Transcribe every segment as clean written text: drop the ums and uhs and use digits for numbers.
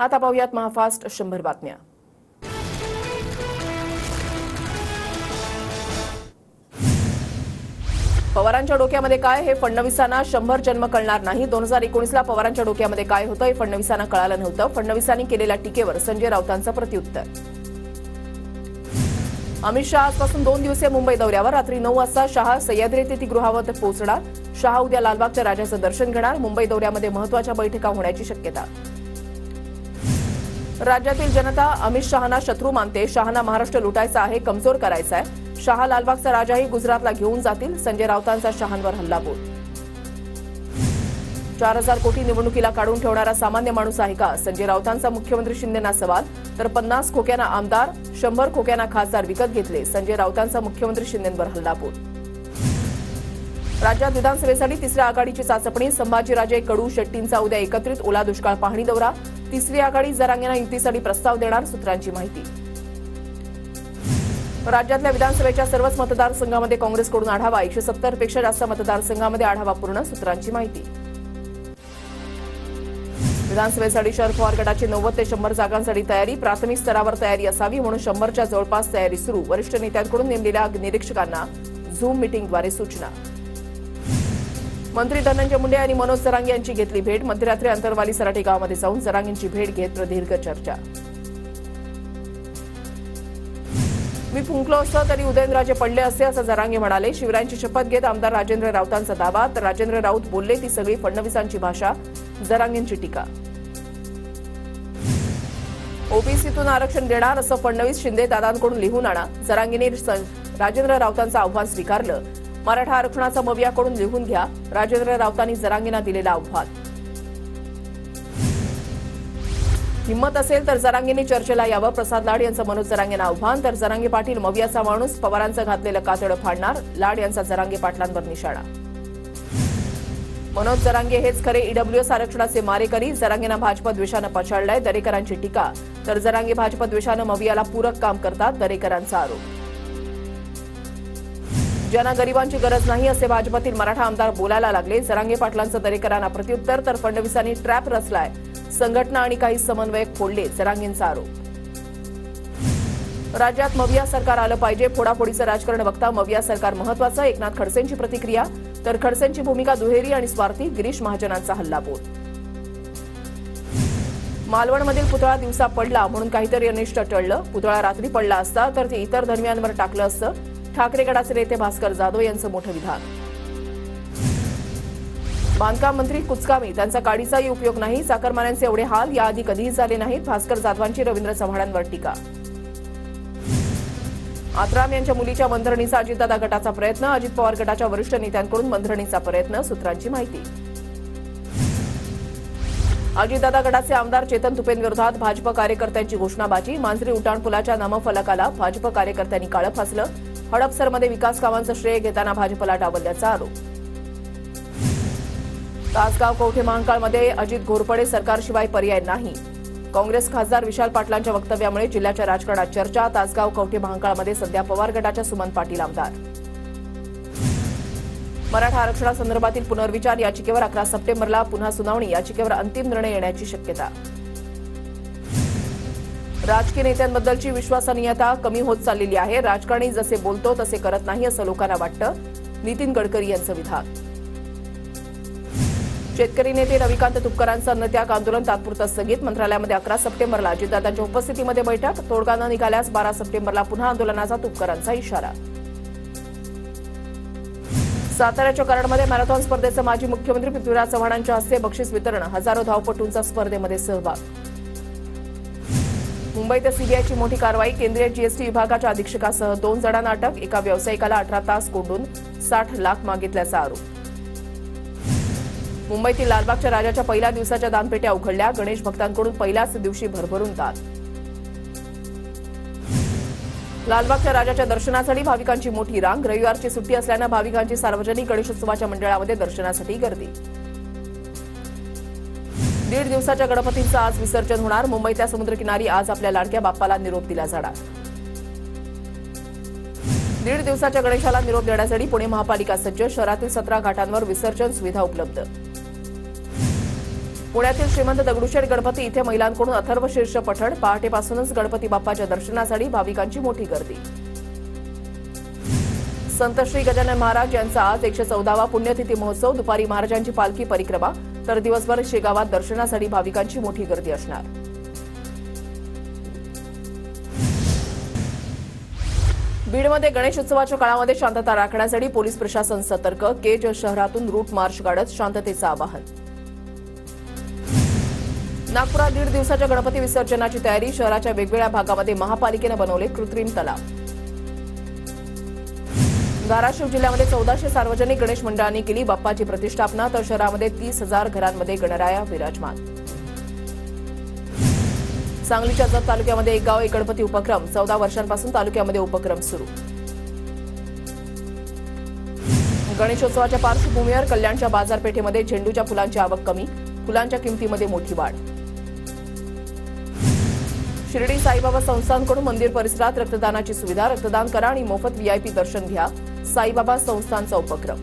आता पाहूयात महाफास्ट 100 बातम्या। पवारांच्या डोक्यामध्ये काय, हे फडणवीसांना 100 जन्म कळणार नाही। 2019 ला पवारांच्या डोक्यामध्ये काय होतं हे फडणवीसांना कळालं नव्हतं। फडणवीसांनी केलेल्या टीकेवर संजय राऊतांचं प्रत्युत्तर। अमित शहा आजपासून 2 दिवसीय मुंबई दौऱ्यावर। रात्री 9 वाजता शहा सह्याद्री अतिथीगृहावर पोहोचणार। शहा उद्या लालबागच्या राजाचं दर्शन घेणार। मुंबई दौऱ्यामध्ये महत्त्वाच्या बैठका होण्याची शक्यता। राज्यातील जनता अमित शहांना शत्रू मानते। शहांना महाराष्ट्र लुटायचा आहे, कमजोर करायचा आहे। शहा लालबागचा राजाही गुजरातला घेऊन जातील। संजय राऊतांचा शहांवर हल्लाबोल। 4000 कोटी निवडणुकीला काढून ठेवणारा सामान्य माणूस आहे का, संजय राऊतांचा मुख्यमंत्री शिंदेंना सवाल। तर 50 खोक्यांना आमदार, 100 खोक्यांना खासदार विकत घेतले। संजय राऊतांचा मुख्यमंत्री शिंदेंवर हल्लाबोल। राज्यात विधानसभेसाठी तिसऱ्या आघाडीची चाचपणी। संभाजीराजे कडू शेट्टींचा उद्या एकत्रित ओला दुष्काळ पाहणी दौरा। तिसरी आघाडी जरांगेंना युतीसाठी प्रस्ताव देणार, सूत्रांची माहिती। राज्यातल्या विधानसभेच्या सर्वच मतदारसंघामध्ये काँग्रेसकडून आढावा। 170 पेक्षा जास्त मतदारसंघामध्ये आढावा पूर्ण, सूत्रांची माहिती। विधानसभेसाठी शरद पवार गटाची 90 ते 100 जागांसाठी तयारी। प्राथमिक स्तरावर तयारी असावी म्हणून 100च्या जवळपास तयारी सुरू। वरिष्ठ नेत्यांकडून नेमलेल्या निरीक्षकांना झूम मीटिंगद्वारे सूचना। मंत्री धनंजय मुंडे यांनी मनोज जरांगे यांची घेतली भेट। मध्यरात्री अंतरवाली सराटी गावामध्ये जाऊन जरांगेंची भेट घेत प्रदीर्घ चर्चा। मी फुंकलो असतं तरी उदयनराजे पडले असते असं जरांगे म्हणाले। शिवरायांची शपथ घेत आमदार राजेंद्र राऊतांचा दावा। तर राजेंद्र राऊत बोलले ती सगळी फडणवीसांची भाषा, जरांगेंची टीका। ओबीसीतून आरक्षण देणार असं फडणवीस शिंदे दादांकडून लिहून आणा। जरांगेंनी राजेंद्र राऊतांचं आव्हान स्वीकारलं। मराठा आरक्षणाचा मवियाकडून लिहून घ्या, राजेंद्र राऊतांनी जरांगेंना दिलेलं आव्हान। हिम्मत असेल तर जरांगेंनी चर्चेला यावं, प्रसाद लाड यांचं मनोज जरांगेंना आव्हान। तर जरांगे पाटील मवियाचा माणूस, पवारांचं घातलेलं कातडं फाडणार, लाड यांचा जरांगे पाटलांवर निशाणा। मनोज जरांगे हेच खरे ईडब्ल्यूएस आरक्षणाचे मारेकरी। जरांगेंना भाजप द्वेषानं पछाडलंय, दरेकरांची टीका। तर जरांगे भाजप द्वेषानं मवियाला पूरक काम करतात, दरेकरांचा आरोप। ज्यांना गरिबांची गरज नाही असे भाजपातील मराठा आमदार बोलायला लागले। जरांगे पाटलांचं दरेकरांना प्रत्युत्तर। तर फडणवीसांनी ट्रॅप रचलाय, संघटना आणि काही समन्वयक फोडले, जरांगेंचा आरोप। राज्यात मविया सरकार आलं पाहिजे, फोडाफोडीचं राजकारण बघता मविया सरकार महत्वाचं, एकनाथ खडसेंची प्रतिक्रिया। तर खडसेंची भूमिका दुहेरी आणि स्वार्थी, गिरीश महाजनांचा हल्लाबोल। मालवणमधील पुतळा दिवसा पडला म्हणून काहीतरी अनिष्ट टळलं। पुतळा रात्री पडला असता तर ते इतर धर्मियांवर टाकलं असतं, ठाकरे गटाचे नेते भास्कर जाधव यांचं मोठं विधान। बांधकाम मंत्री कुचकामी, त्यांचा काडीचाही उपयोग नाही। चाकरमान्यांचे एवढे हाल याआधी कधीही झाले नाहीत, भास्कर जाधवांची रवींद्र चव्हाणांवर टीका। आत्राम यांच्या मुलीच्या मंत्रणीचा अजितदादा गटाचा प्रयत्न। अजित पवार गटाच्या वरिष्ठ नेत्यांकडून मंत्रणीचा प्रयत्न, सूत्रांची माहिती। अजितदादा गटाचे आमदार चेतन तुपेंविरोधात भाजप कार्यकर्त्यांची घोषणाबाजी। मांजरी उड्डाणपुलाच्या नामफलकाला भाजप कार्यकर्त्यांनी काळं फासलं। हडपसरमध्ये विकास कामांचं श्रेय घेताना भाजपला डावलल्याचा आरोप। तासगाव कवठे महांकाळमध्ये अजित घोरपडे सरकारशिवाय पर्याय नाही। काँग्रेस खासदार विशाल पाटलांच्या वक्तव्यामुळे जिल्ह्याच्या राजकारणात चर्चा। तासगाव कवठे महांकाळमध्ये सध्या पवार गटाच्या सुमन पाटील आमदार। मराठा आरक्षणासंदर्भातील पुनर्विचार याचिकेवर 11 सप्टेंबरला पुन्हा सुनावणी। याचिकेवर अंतिम निर्णय येण्याची शक्यता। राजकीय नेत्यांबद्दलची विश्वसनीयता कमी होत चाललेली आहे। राजकारणी जसे बोलतो तसे करत नाही असं लोकांना वाटतं, नितीन गडकरी यांचं विधान। शेतकरी नेते रविकांत तुपकरांचं अन्नत्याग आंदोलन तात्पुरतं स्थगित। मंत्रालयामध्ये 11 सप्टेंबरला अजितदादांच्या उपस्थितीमध्ये बैठक। तोडगा न निघाल्यास 12 सप्टेंबरला पुन्हा आंदोलनाचा तुपकरांचा इशारा। साताऱ्याच्या कराडमध्ये मॅरेथॉन स्पर्धेचं माजी मुख्यमंत्री पृथ्वीराज चव्हाणांच्या हस्ते बक्षीस वितरण। हजारो धावपटूंचा स्पर्धेमध्ये सहभाग। मुंबईत सीबीआयची मोठी कारवाई। केंद्रीय जीएसटी विभागाच्या अधीक्षकासह 2 जणांना अटक। एका व्यावसायिकाला 18 तास कोंडून 60 लाख मागितल्याचा आरोप। मुंबईतील लालबागच्या राजाच्या पहिल्या दिवसाच्या दानपेट्या उघडल्या। गणेश भक्तांकडून पहिल्याच दिवशी भरभरून दान। लालबागच्या राजाच्या दर्शनासाठी भाविकांची मोठी रांग। रविवारची सुट्टी असल्यानं भाविकांची सार्वजनिक गणेशोत्सवाच्या मंडळामध्ये दर्शनासाठी गर्दी। 1.5 दिवसाच्या गणपतींचं आज विसर्जन होणार। मुंबईच्या समुद्रकिनारी आज आपल्या लाडक्या बाप्पाला निरोप दिला जाणार। 1.5 दिवसाच्या गणेशाला निरोप देण्यासाठी पुणे महापालिका सज्ज। शहरातील 17 घाटांवर विसर्जन सुविधा उपलब्ध। पुण्यातील श्रीमंत दगडूशेठ गणपती इथे महिलांकडून अथर्वशीर्ष पठण. पहाटेपासूनच गणपती बाप्पाच्या दर्शनासाठी भाविकांची मोठी गर्दी. संत श्री गजानन महाराज यांचा आज 114वा पुण्यतिथी महोत्सव. दुपारी महाराजांची पालखी परिक्रमा तर दिवसभर शेगावात दर्शनासाठी भाविकांची मोठी गर्दी असणार. बीडमध्ये गणेशोत्सवाच्या काळामध्ये शांतता राखण्यासाठी पोलीस प्रशासन सतर्क. केज शहरातून रूट मार्च काढत शांततेचं आवाहन. नागपुरात 1.5 दिवसाच्या गणपती विसर्जनाची तयारी. शहराच्या वेगवेगळ्या भागामध्ये महापालिकेनं बनवले कृत्रिम तलाव. धाराशिव जिल्ह्यामध्ये 1400 सार्वजनिक गणेश मंडळांनी केली बाप्पाची प्रतिष्ठापना. तर शहरामध्ये 30,000 घरांमध्ये गणराया विराजमान. सांगलीच्या जत तालुक्यामध्ये एक गाव एक गणपती उपक्रम. 14 वर्षांपासून तालुक्यामध्ये उपक्रम सुरू. गणेशोत्सवाच्या पार्श्वभूमीवर कल्याणच्या बाजारपेठेमध्ये झेंडूच्या फुलांची आवक कमी. फुलांच्या किमतीमध्ये मोठी वाढ. शिर्डी साईबाबा संस्थानकडून मंदिर परिसरात रक्तदानाची सुविधा. रक्तदान करा आणि मोफत व्हीआयपी दर्शन घ्या. साईबाबा संस्थानचा उपक्रम.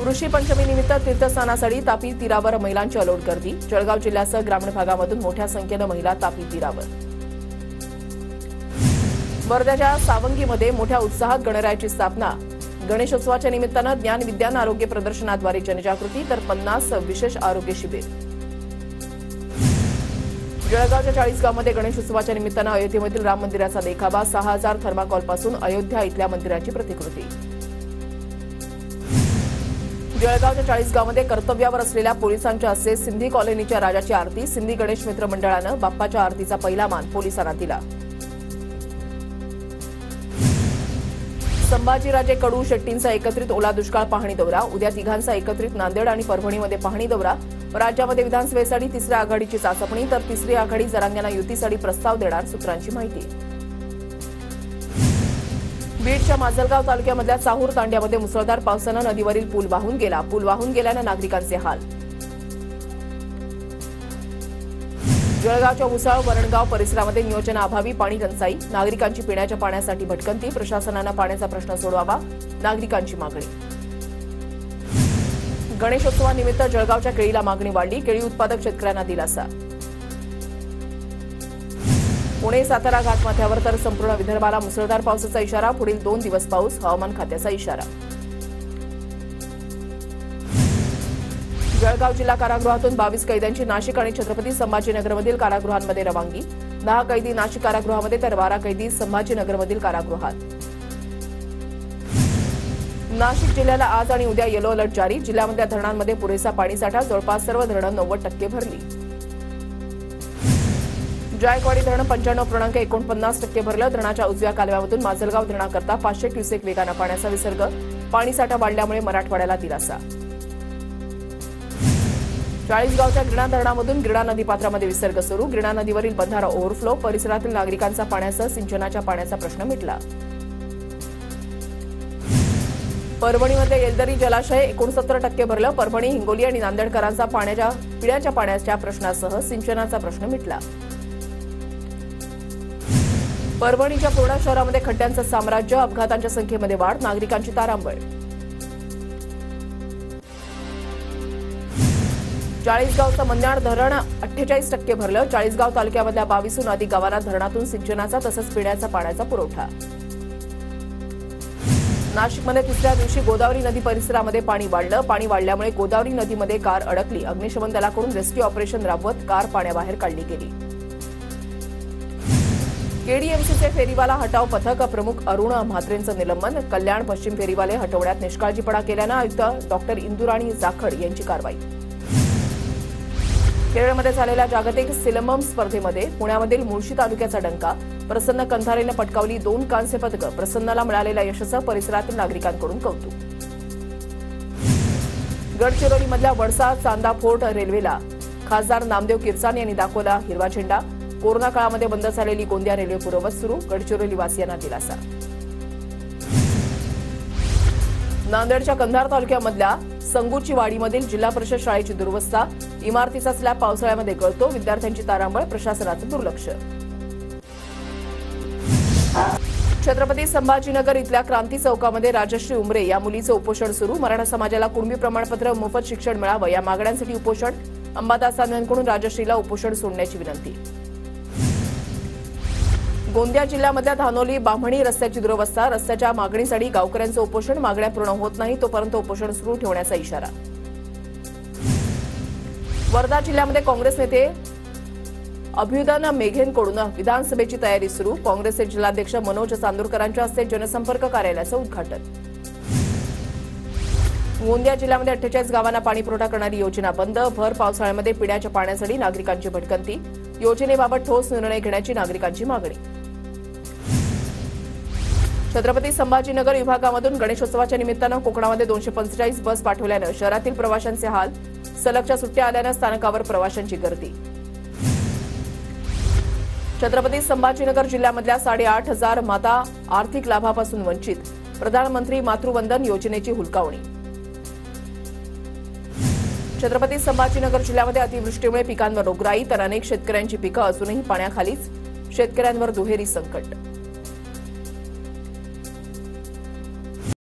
ऋषी पंचमी निमित्त तीर्थस्नानासाठी तापी तीरावर महिलांची अलोट गर्दी. जळगाव जिल्ह्यासह ग्रामीण भागामधून मोठ्या संख्येनं महिला तापी तीरावर. वर्ध्याच्या सावंगीमध्ये मोठ्या उत्साहात गणरायाची स्थापना. गणेशोत्सवाच्या निमित्तानं ज्ञान विज्ञान आरोग्य प्रदर्शनाद्वारे जनजागृती तर 50 विशेष आरोग्य शिबिर. जळगावच्या 40गावमध्ये गणेशोत्सवाच्या निमित्तानं अयोध्येमधील राम मंदिराचा देखावा. 6000 थर्माकॉलपासून अयोध्या इथल्या मंदिराची प्रतिकृती. जळगावच्या 40गावमध्ये कर्तव्यावर असलेल्या पोलिसांच्या हस्ते सिंधी कॉलनीच्या राजाची आरती. सिंधी गणेश मित्र मंडळानं बाप्पाच्या आरतीचा पहिला मान पोलिसांना दिला. संभाजीराजे कडू शेट्टींचा एकत्रित ओला दुष्काळ पाहणी दौरा. उद्या तिघांचा एकत्रित नांदेड आणि परभणीमध्ये पाहणी दौरा. राज्यामध्ये विधानसभेसाठी तिसऱ्या आघाडीची चाचपणी तर तिसरी आघाडी जरांगेंना युतीसाठी प्रस्ताव देणार. सूत्रांची माहिती. बीडच्या माजलगाव तालुक्यामधल्या चाहूर तांड्यामध्ये मुसळधार पावसानं नदीवरील पूल वाहून गेला. पूल वाहून गेल्यानं नागरिकांचे हाल. जळगावच्या मुसाळ वरणगाव परिसरामध्ये नियोजनाअभावी पाणी टंचाई. नागरिकांची पिण्याच्या पाण्यासाठी भटकंती. प्रशासनानं पाण्याचा प्रश्न सोडवावा. नागरिकांची मागणी. गणेशोत्सवानिमित्त जळगावच्या केळीला मागणी वाढली. केळी उत्पादक शेतकऱ्यांना दिलासा. पुणे सातारा घाटमाथ्यावर तर संपूर्ण विदर्भाला मुसळधार पावसाचा इशारा. पुढील 2 दिवस पाऊस. हवामान खात्याचा इशारा. जळगाव जिल्हा कारागृहातून 22 कैद्यांची नाशिक आणि छत्रपती संभाजीनगरमधील कारागृहांमध्ये रवानगी. 10 कैदी नाशिक कारागृहामध्ये तर 12 कैदी संभाजीनगरमधील कारागृहात. नाशिक जिल्ह्याला आज आणि उद्या येलो अलर्ट जारी. जिल्ह्यामधल्या धरणांमध्ये पुरेसा पाणीसाठा. जवळपास सर्व धरणं 90% भरली. जायकवाडी धरण 95.49% भरलं. धरणाच्या उजव्या कालव्यामधून माजलगाव धरणाकरता 500 क्युसेक वेगानं पाण्याचा विसर्ग. पाणीसाठा वाढल्यामुळे मराठवाड्याला दिलासा. 40गावच्या गिरणा धरणामधून गिरणा नदीपात्रामध्ये विसर्ग सुरू. गिरणा नदीवरील बंधारा ओव्हरफ्लो. परिसरातील नागरिकांचा पाण्यासह सिंचनाच्या पाण्याचा प्रश्न मिटला. परभणीमध्ये येलदरी जलाशय 69% भरलं. परभणी हिंगोली आणि नांदेडकरांचा पिण्याच्या पाण्याच्या प्रश्नासह सिंचनाचा प्रश्न मिटला. परभणीच्या पूर्णा शहरामध्ये खड्ड्यांचं साम्राज्य. अपघातांच्या संख्येमध्ये वाढ. नागरिकांची तारांबळ. 40गावचं मन्याड धरण 48% भरलं. 40गाव तालुक्यामधल्या 22हून अधिक गावांना धरणातून सिंचनाचा तसंच पिण्याच्या पाण्याचा पुरवठा. नाशिकमध्ये तिसऱ्या दिवशी गोदावरी नदी परिसरामध्ये पाणी वाढलं. पाणी वाढल्यामुळे गोदावरी नदीमध्ये कार अडकली. अग्निशमन दलाकडून रेस्क्यू ऑपरेशन राबवत कार पाण्याबाहेर काढली गेली. केडीएमसीचे फेरीवाला हटाव पथक प्रमुख अरुण म्हात्रेंचं निलंबन. कल्याण पश्चिम फेरीवाले हटवण्यात निष्काळजीपणा केल्यानं आयुक्त डॉक्टर इंदुराणी जाखड यांची कारवाई. केरळमध्ये झालेल्या जागतिक सिलंबम स्पर्धेमध्ये पुण्यामधील मुळशी तालुक्याचा डंका. प्रसन्न कंधारेनं पटकावली 2 कांस्य पदकं. प्रसन्नाला मिळालेल्या यशाचं परिसरातील नागरिकांकडून कौतुक. गडचिरोलीमधल्या वडसा चांदा फोर्ट रेल्वेला खासदार नामदेव किरसाण यांनी दाखवला हिरवा झेंडा. कोरोना काळामध्ये बंद झालेली गोंदिया रेल्वे पूर्ववत सुरू. गडचिरोली वासियांना दिलासा. नांदेडच्या कंधार तालुक्यामधल्या संगूचीवाडीमधील जिल्हा परिषद शाळेची दुरवस्था. इमारतीचा स्लॅब पावसाळ्यामध्ये गळतो. विद्यार्थ्यांची तारांबळ. प्रशासनाचं दुर्लक्ष. छत्रपती संभाजीनगर इथल्या क्रांती चौकामध्ये राजश्री उमरे या मुलीचं उपोषण सुरू. मराठा समाजाला कुणबी प्रमाणपत्र, मोफत शिक्षण मिळावं या मागण्यांसाठी उपोषण. अंबादास दानवेंकडून राजश्रीला उपोषण सोडण्याची विनंती. गोंदिया जिल्ह्यामधल्या धानोली बामणी रस्त्याची दुरवस्था. रस्त्याच्या मागणीसाठी गावकऱ्यांचं उपोषण. मागण्या पूर्ण होत नाही तोपर्यंत उपोषण सुरू ठेवण्याचा इशारा. वर्धा जिल्ह्यामध्ये काँग्रेस नेते अभ्युदन मेघेंकडून विधानसभेची तयारी सुरू. काँग्रेसचे जिल्हाध्यक्ष मनोज चांदोरकरांच्या हस्ते जनसंपर्क कार्यालयाचं उद्घाटन. गोंदिया जिल्ह्यामध्ये 48 गावांना पाणी पुरवठा करणारी योजना बंद. भर पावसाळ्यामध्ये पिण्याच्या पाण्यासाठी नागरिकांची भटकंती. योजनेबाबत ठोस निर्णय घेण्याची नागरिकांची मागणी. छत्रपती संभाजीनगर विभागामधून गणेशोत्सवाच्या निमित्तानं कोकणामध्ये 245 बस पाठवल्यानं शहरातील प्रवाशांचे हाल. सलगच्या सुट्ट्या आल्यानं स्थानकावर प्रवाशांची गर्दी. छत्रपती संभाजीनगर जिल्ह्यामधल्या 8,500 माता आर्थिक लाभापासून वंचित. प्रधानमंत्री मातृवंदन योजनेची हुलकावणी. छत्रपती संभाजीनगर जिल्ह्यामध्ये अतिवृष्टीमुळे पिकांवर रोगराई तर अनेक शेतकऱ्यांची पिकं अजूनही पाण्याखालीच. शेतकऱ्यांवर दुहेरी संकट.